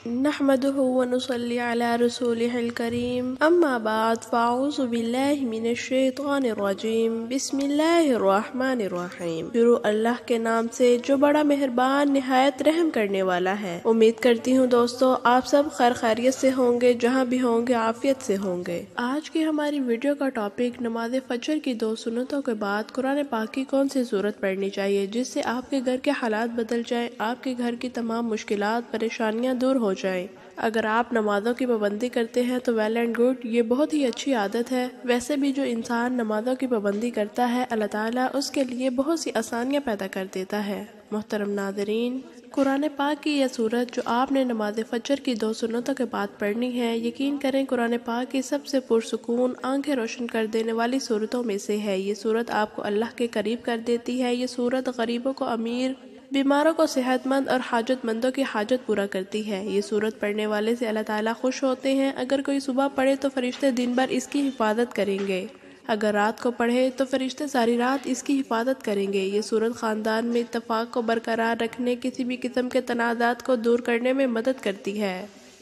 نحمده ونصلي على رسوله الكريم اما بعد فاعوذ باللہ من الشیطان الرجیم بسم اللہ الرحمن الرحیم۔ شروع اللہ کے نام سے جو بڑا مہربان نہایت رحم کرنے والا ہے۔ امید کرتی ہوں دوستو آپ سب خیر خیریت سے ہوں گے، جہاں بھی ہوں گے عافیت سے ہوں گے۔ آج کی ہماری ویڈیو کا ٹاپک نماز فجر کی 2 سنتوں کے بعد قرآن پاک کی کون سی سورت پڑھنی چاہیے جس سے آپ کے گھر کے حالات بدل جائیں، آپ کے گھر کی تمام مشکلات پریشانیاں دور ہو جائیں۔ اگر آپ نمازوں کی پابندی کرتے ہیں تو ویل اینڈ گڈ، یہ بہت ہی اچھی عادت ہے۔ ویسے بھی جو انسان نمازوں کی پابندی کرتا ہے اللہ تعالیٰ اس کے لیے بہت سی آسانیاں پیدا کر دیتا ہے۔ محترم ناظرین، قرآن پاک کی یہ سورت جو آپ نے نماز فجر کی 2 سنتوں کے بعد پڑھنی ہے، یقین کریں قرآن پاک کی سب سے پرسکون، آنکھیں روشن کر دینے والی سورتوں میں سے ہے۔ یہ سورت آپ کو اللہ کے قریب کر دیتی ہے۔ یہ سورت غریبوں کو امیر، بیماروں کو صحت مند اور حاجت مندوں کی حاجت پورا کرتی ہے۔ یہ سورت پڑھنے والے سے اللہ تعالیٰ خوش ہوتے ہیں۔ اگر کوئی صبح پڑھے تو فرشتے دن بھر اس کی حفاظت کریں گے، اگر رات کو پڑھے تو فرشتے ساری رات اس کی حفاظت کریں گے۔ یہ سورت خاندان میں اتفاق کو برقرار رکھنے، کسی بھی قسم کے تنازعات کو دور کرنے میں مدد کرتی ہے۔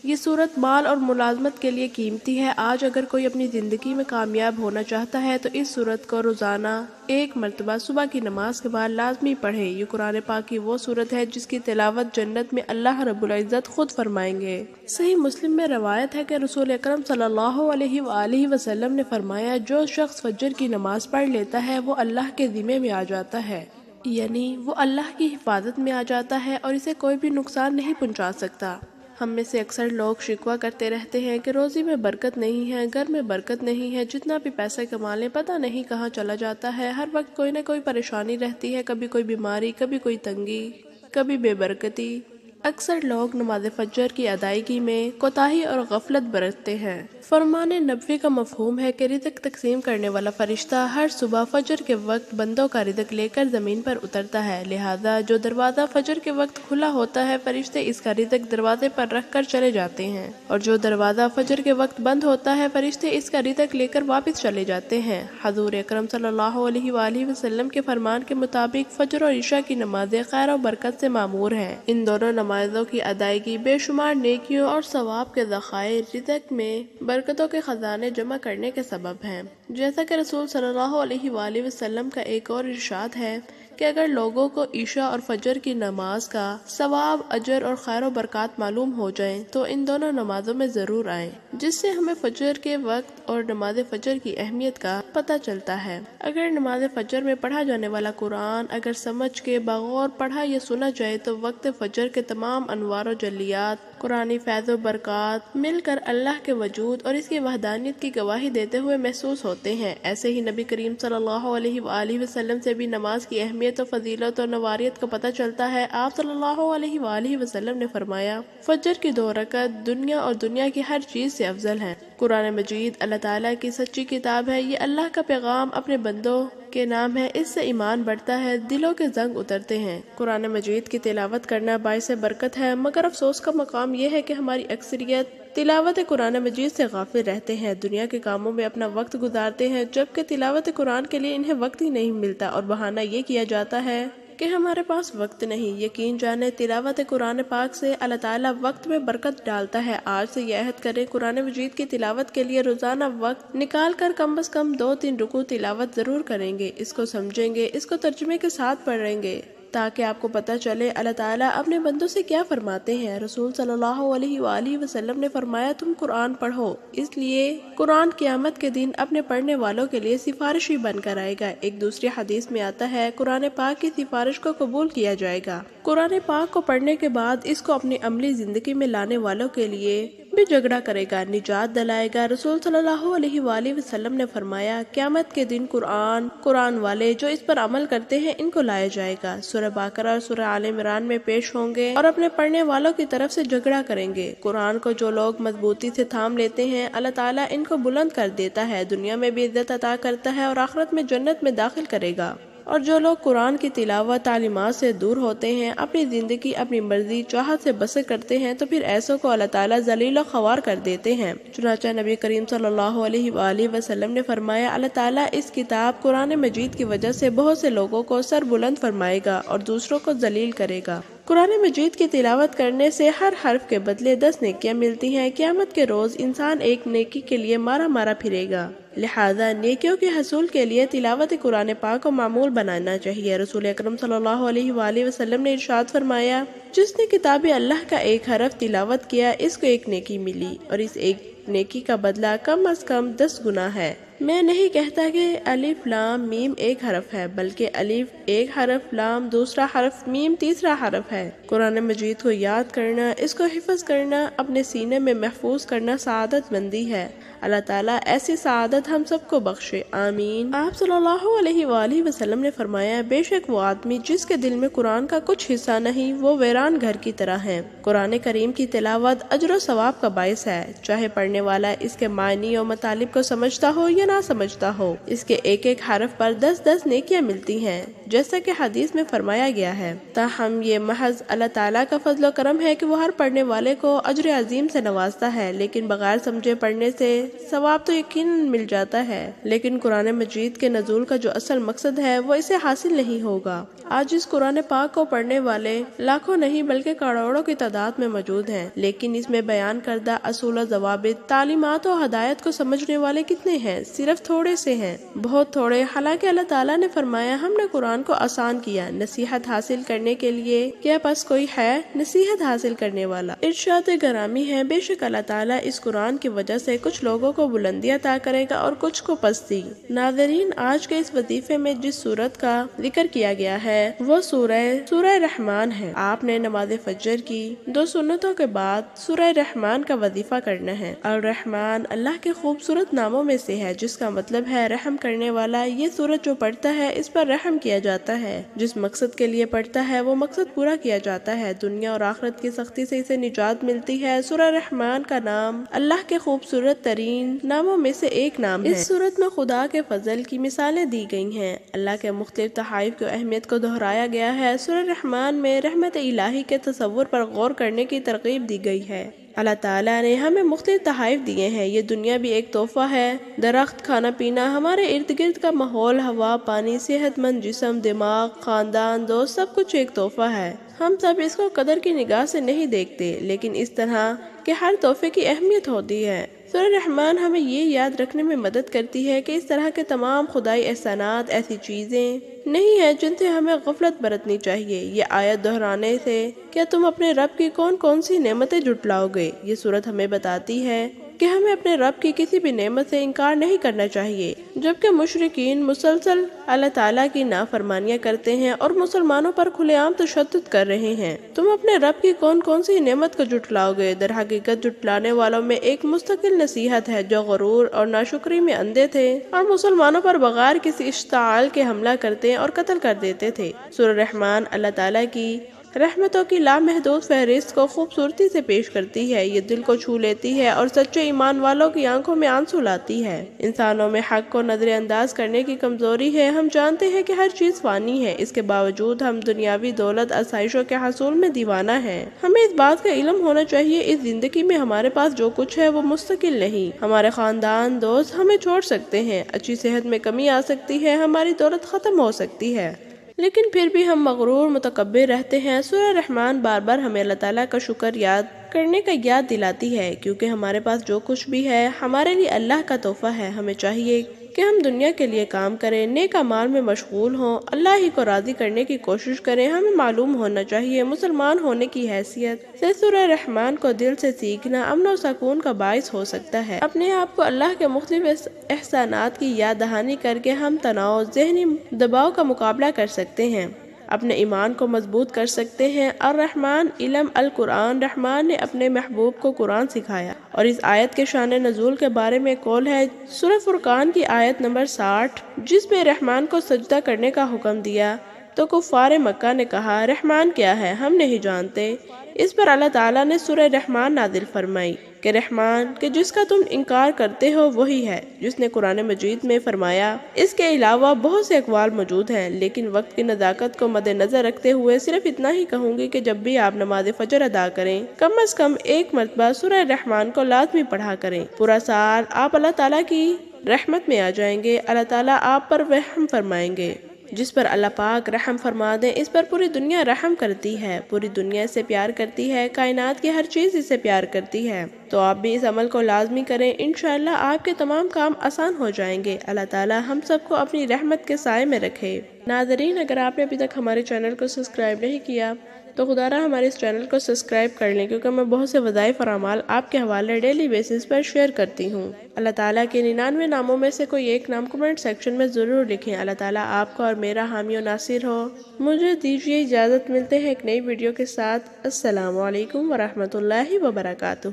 یہ سورت مال اور ملازمت کے لیے قیمتی ہے۔ آج اگر کوئی اپنی زندگی میں کامیاب ہونا چاہتا ہے تو اس سورت کو روزانہ 1 مرتبہ صبح کی نماز کے بعد لازمی پڑھے۔ یہ قرآن پاک کی وہ سورت ہے جس کی تلاوت جنت میں اللہ رب العزت خود فرمائیں گے۔ صحیح مسلم میں روایت ہے کہ رسول اکرم صلی اللہ علیہ وآلہ وسلم نے فرمایا، جو شخص فجر کی نماز پڑھ لیتا ہے وہ اللہ کے ذمے میں آ جاتا ہے، یعنی وہ اللہ کی حفاظت میں آ جاتا ہے اور اسے کوئی بھی نقصان نہیں پہنچا سکتا۔ ہم میں سے اکثر لوگ شکوہ کرتے رہتے ہیں کہ روزی میں برکت نہیں ہے، گھر میں برکت نہیں ہے، جتنا بھی پیسے کما لیں پتہ نہیں کہاں چلا جاتا ہے، ہر وقت کوئی نہ کوئی پریشانی رہتی ہے، کبھی کوئی بیماری، کبھی کوئی تنگی، کبھی بے برکتی۔ اکثر لوگ نماز فجر کی ادائیگی میں کوتاہی اور غفلت برتتے ہیں۔ فرمان نبوی کا مفہوم ہے کہ رزق تقسیم کرنے والا فرشتہ ہر صبح فجر کے وقت بندوں کا رزق لے کر زمین پر اترتا ہے، لہذا جو دروازہ فجر کے وقت کھلا ہوتا ہے فرشتے اس کا رزق دروازے پر رکھ کر چلے جاتے ہیں، اور جو دروازہ فجر کے وقت بند ہوتا ہے فرشتے اس کا رزق لے کر واپس چلے جاتے ہیں۔ حضور اکرم صلی اللہ علیہ وآلہ وسلم کے فرمان کے مطابق فجر اور عشاء کی نمازیں خیر و برکت سے معمور ہیں۔ ان دونوں نمازوں کی ادائیگی بے شمار نیکیوں اور ثواب کے ذخائر، رزق میں برکتوں کے خزانے جمع کرنے کے سبب ہیں۔ جیسا کہ رسول صلی اللہ علیہ وآلہ وسلم کا ایک اور ارشاد ہے کہ اگر لوگوں کو عشاء اور فجر کی نماز کا ثواب، اجر اور خیر و برکات معلوم ہو جائیں تو ان دونوں نمازوں میں ضرور آئیں، جس سے ہمیں فجر کے وقت اور نماز فجر کی اہمیت کا پتہ چلتا ہے۔ اگر نماز فجر میں پڑھا جانے والا قرآن اگر سمجھ کے بغور پڑھا یا سنا جائے تو وقت فجر کے تمام انوار و جلیات، قرآنی فیض و برکات مل کر اللہ کے وجود اور اس کی وحدانیت کی گواہی دیتے ہوئے محسوس ہوتے ہیں۔ ایسے ہی نبی کریم صلی اللہ علیہ وآلہ وسلم سے بھی نماز کی اہمیت و فضیلت اور نواریت کا پتہ چلتا ہے۔ آپ صلی اللہ علیہ وآلہ وسلم نے فرمایا، فجر کی 2 رکعت دنیا اور دنیا کی ہر چیز سے افضل ہیں۔ قرآن مجید اللہ تعالیٰ کی سچی کتاب ہے، یہ اللہ کا پیغام اپنے بندوں کے نام ہے، اس سے ایمان بڑھتا ہے، دلوں کے زنگ اترتے ہیں۔ قرآن مجید کی تلاوت کرنا باعث برکت ہے، مگر افسوس کا مقام یہ ہے کہ ہماری اکثریت تلاوت قرآن مجید سے غافل رہتے ہیں، دنیا کے کاموں میں اپنا وقت گزارتے ہیں، جبکہ تلاوت قرآن کے لیے انہیں وقت ہی نہیں ملتا، اور بہانہ یہ کیا جاتا ہے کہ ہمارے پاس وقت نہیں۔ یقین جانیں تلاوت قرآن پاک سے اللہ تعالیٰ وقت میں برکت ڈالتا ہے۔ آج سے یہ عہد کریں قرآن مجید کی تلاوت کے لیے روزانہ وقت نکال کر کم از کم 2-3 رکوع تلاوت ضرور کریں گے، اس کو سمجھیں گے، اس کو ترجمے کے ساتھ پڑھیں گے تاکہ آپ کو پتہ چلے اللہ تعالیٰ اپنے بندوں سے کیا فرماتے ہیں۔ رسول صلی اللہ علیہ وآلہ وسلم نے فرمایا، تم قرآن پڑھو، اس لیے قرآن قیامت کے دن اپنے پڑھنے والوں کے لیے سفارشی بن کر آئے گا۔ ایک دوسری حدیث میں آتا ہے، قرآن پاک کی سفارش کو قبول کیا جائے گا۔ قرآن پاک کو پڑھنے کے بعد اس کو اپنی عملی زندگی میں لانے والوں کے لیے بھی جھگڑا کرے گا، نجات دلائے گا۔ رسول صلی اللہ علیہ وآلہ وسلم نے فرمایا، قیامت کے دن قرآن والے جو اس پر عمل کرتے ہیں ان کو لایا جائے گا، سورہ بقرہ اور سورہ آل عمران میں پیش ہوں گے اور اپنے پڑھنے والوں کی طرف سے جھگڑا کریں گے۔ قرآن کو جو لوگ مضبوطی سے تھام لیتے ہیں اللہ تعالیٰ ان کو بلند کر دیتا ہے، دنیا میں بھی عزت عطا کرتا ہے اور آخرت میں جنت میں داخل کرے گا۔ اور جو لوگ قرآن کی تلاوت تعلیمات سے دور ہوتے ہیں، اپنی زندگی اپنی مرضی چاہت سے بسر کرتے ہیں، تو پھر ایسوں کو اللہ تعالیٰ ذلیل و خوار کر دیتے ہیں۔ چنانچہ نبی کریم صلی اللہ علیہ وآلہ وسلم نے فرمایا، اللہ تعالیٰ اس کتاب قرآن مجید کی وجہ سے بہت سے لوگوں کو سر بلند فرمائے گا اور دوسروں کو ذلیل کرے گا۔ قرآن مجید کی تلاوت کرنے سے ہر حرف کے بدلے 10 نیکیاں ملتی ہیں۔ قیامت کے روز انسان ایک نیکی کے لیے مارا مارا پھرے گا، لہذا نیکیوں کے حصول کے لیے تلاوت قرآن پاک کو معمول بنانا چاہیے۔ رسول اکرم صلی اللہ علیہ وآلہ وسلم نے ارشاد فرمایا، جس نے کتاب اللہ کا ایک حرف تلاوت کیا اس کو ایک نیکی ملی، اور اس ایک نیکی کا بدلہ کم از کم 10 گنا ہے۔ میں نہیں کہتا کہ الف لام میم ایک حرف ہے، بلکہ الف ایک حرف، لام دوسرا حرف، میم تیسرا حرف ہے۔ قرآن مجید کو یاد کرنا، اس کو حفظ کرنا، اپنے سینے میں محفوظ کرنا سعادت مندی ہے۔ اللہ تعالیٰ ایسی سعادت ہم سب کو بخشے، آمین۔ آپ صلی اللہ علیہ وآلہ وسلم نے فرمایا، بے شک وہ آدمی جس کے دل میں قرآن کا کچھ حصہ نہیں، وہ ویران گھر کی طرح ہے۔ قرآن کریم کی تلاوت اجر و ثواب کا باعث ہے، چاہے پڑھنے والا اس کے معنی و مطالب کو سمجھتا ہو یا نہ سمجھتا ہو۔ اس کے ایک ایک حرف پر 10 نیکیاں ملتی ہیں، جیسا کہ حدیث میں فرمایا گیا ہے۔ تاہم یہ محض اللہ تعالیٰ کا فضل و کرم ہے کہ وہ ہر پڑھنے والے کو اجر عظیم سے نوازتا ہے، لیکن بغیر سمجھے پڑھنے سے ثواب تو یقیناً مل جاتا ہے، لیکن قرآن مجید کے نزول کا جو اصل مقصد ہے وہ اسے حاصل نہیں ہوگا۔ آج اس قرآن پاک کو پڑھنے والے لاکھوں نہیں بلکہ کروڑوں کی تعداد میں موجود ہیں، لیکن اس میں بیان کردہ اصول و ضوابط، تعلیمات و ہدایت کو سمجھنے والے کتنے ہیں؟ صرف تھوڑے سے ہیں، بہت تھوڑے۔ حالانکہ اللہ تعالیٰ نے فرمایا، ہم نے قرآن کو آسان کیا نصیحت حاصل کرنے کے لیے، کیا پس کوئی ہے نصیحت حاصل کرنے والا؟ ارشاد گرامی ہے، بے شک اللہ تعالیٰ اس قرآن کی وجہ سے کچھ لوگوں کو بلندی عطا کرے گا اور کچھ کو پستی۔ ناظرین، آج کے اس وظیفے میں جس سورت کا ذکر کیا گیا ہے وہ سورہ رحمان ہے۔ آپ نے نماز فجر کی 2 سنتوں کے بعد سورہ رحمان کا وظیفہ کرنا ہے۔ الرحمن اللہ کے خوبصورت ناموں میں سے ہے، جس کا مطلب ہے رحم کرنے والا۔ یہ سورت جو پڑھتا ہے اس پر رحم کیا جاتا ہے، جس مقصد کے لیے پڑھتا ہے وہ مقصد پورا کیا جاتا ہے، دنیا اور آخرت کی سختی سے اسے نجات ملتی ہے۔ سورہ رحمان کا نام اللہ کے خوبصورت ترین ناموں میں سے ایک نام ہے۔ اس سورت میں خدا کے فضل کی مثالیں دی گئی ہیں، اللہ کے مختلف تحائف کی اہمیت کو دہرایا گیا ہے۔ سورہ رحمان میں رحمت الہی کے تصور پر غور کرنے کی ترغیب دی گئی ہے۔ اللہ تعالیٰ نے ہمیں مختلف تحائف دیے ہیں، یہ دنیا بھی ایک تحفہ ہے۔ درخت، کھانا پینا، ہمارے ارد گرد کا ماحول، ہوا، پانی، صحت مند جسم، دماغ، خاندان، دوست، سب کچھ ایک تحفہ ہے۔ ہم سب اس کو قدر کی نگاہ سے نہیں دیکھتے، لیکن اس طرح کہ ہر تحفے کی اہمیت ہوتی ہے۔ سورہ رحمان ہمیں یہ یاد رکھنے میں مدد کرتی ہے کہ اس طرح کے تمام خدائی احسانات ایسی چیزیں نہیں ہیں جن سے ہمیں غفلت برتنی چاہیے۔ یہ آیت دہرانے سے کیا تم اپنے رب کی کون کون سی نعمتیں جھٹلاؤ گے؟ یہ سورت ہمیں بتاتی ہے کہ ہمیں اپنے رب کی کسی بھی نعمت سے انکار نہیں کرنا چاہیے، جبکہ مشرکین مسلسل اللہ تعالیٰ کی نافرمانیاں کرتے ہیں اور مسلمانوں پر کھلے عام تشدد کر رہے ہیں۔ تم اپنے رب کی کون کون سی نعمت کو جھٹلاؤ گے؟ در حقیقت جھٹلانے والوں میں ایک مستقل نصیحت ہے جو غرور اور ناشکری میں اندھے تھے اور مسلمانوں پر بغیر کسی اشتعال کے حملہ کرتے اور قتل کر دیتے تھے۔ سورہ رحمان اللہ تعالیٰ کی رحمتوں کی لامحدود فہرست کو خوبصورتی سے پیش کرتی ہے، یہ دل کو چھو لیتی ہے اور سچے ایمان والوں کی آنکھوں میں آنسو لاتی ہے۔ انسانوں میں حق کو نظر انداز کرنے کی کمزوری ہے۔ ہم جانتے ہیں کہ ہر چیز فانی ہے، اس کے باوجود ہم دنیاوی دولت آسائشوں کے حصول میں دیوانہ ہیں۔ ہمیں اس بات کا علم ہونا چاہیے، اس زندگی میں ہمارے پاس جو کچھ ہے وہ مستقل نہیں۔ ہمارے خاندان، دوست ہمیں چھوڑ سکتے ہیں، اچھی صحت میں کمی آ سکتی ہے، ہماری دولت ختم ہو سکتی ہے، لیکن پھر بھی ہم مغرور متکبر رہتے ہیں۔ سورہ رحمان بار بار ہمیں اللہ تعالیٰ کا شکر یاد کرنے کا یاد دلاتی ہے، کیونکہ ہمارے پاس جو کچھ بھی ہے ہمارے لیے اللہ کا تحفہ ہے۔ ہمیں چاہیے کہ ہم دنیا کے لیے کام کریں، نیک اعمال میں مشغول ہوں، اللہ ہی کو راضی کرنے کی کوشش کریں۔ ہمیں معلوم ہونا چاہیے مسلمان ہونے کی حیثیت سے سورہ رحمان کو دل سے سیکھنا امن و سکون کا باعث ہو سکتا ہے۔ اپنے آپ کو اللہ کے مختلف احسانات کی یاد دہانی کر کے ہم تناؤ، ذہنی دباؤ کا مقابلہ کر سکتے ہیں، اپنے ایمان کو مضبوط کر سکتے ہیں۔ الرحمن علم القرآن، رحمان نے اپنے محبوب کو قرآن سکھایا، اور اس آیت کے شان نزول کے بارے میں قول ہے سورہ فرقان کی آیت نمبر 60، جس میں رحمان کو سجدہ کرنے کا حکم دیا تو کفار مکہ نے کہا، رحمان کیا ہے؟ ہم نہیں جانتے۔ اس پر اللہ تعالیٰ نے سورہ رحمان نازل فرمائی کہ رحمان کہ جس کا تم انکار کرتے ہو وہی ہے، جس نے قرآن مجید میں فرمایا۔ اس کے علاوہ بہت سے اقوال موجود ہیں، لیکن وقت کی نزاکت کو مد نظر رکھتے ہوئے صرف اتنا ہی کہوں گی کہ جب بھی آپ نماز فجر ادا کریں، کم از کم ایک مرتبہ سورہ رحمان کو لازمی پڑھا کریں۔ پورا سال آپ اللہ تعالیٰ کی رحمت میں آ جائیں گے، اللہ تعالیٰ آپ پر رحم فرمائیں گے۔ جس پر اللہ پاک رحم فرما دیں، اس پر پوری دنیا رحم کرتی ہے، پوری دنیا اسے پیار کرتی ہے، کائنات کی ہر چیز اسے پیار کرتی ہے۔ تو آپ بھی اس عمل کو لازمی کریں، انشاءاللہ آپ کے تمام کام آسان ہو جائیں گے۔ اللہ تعالی ہم سب کو اپنی رحمت کے سائے میں رکھے۔ ناظرین، اگر آپ نے ابھی تک ہمارے چینل کو سبسکرائب نہیں کیا تو خدا را ہمارے اس چینل کو سبسکرائب کر لیں، کیونکہ میں بہت سے وظائف اور اعمال آپ کے حوالے ڈیلی بیسس پر شیئر کرتی ہوں۔ اللہ تعالیٰ کے 99 ناموں میں سے کوئی ایک نام کمنٹ سیکشن میں ضرور لکھیں۔ اللہ تعالیٰ آپ کو اور میرا حامی و ناصر ہو۔ مجھے دیجیے اجازت، ملتے ہیں ایک نئی ویڈیو کے ساتھ۔ السلام علیکم ورحمۃ اللہ وبرکاتہ۔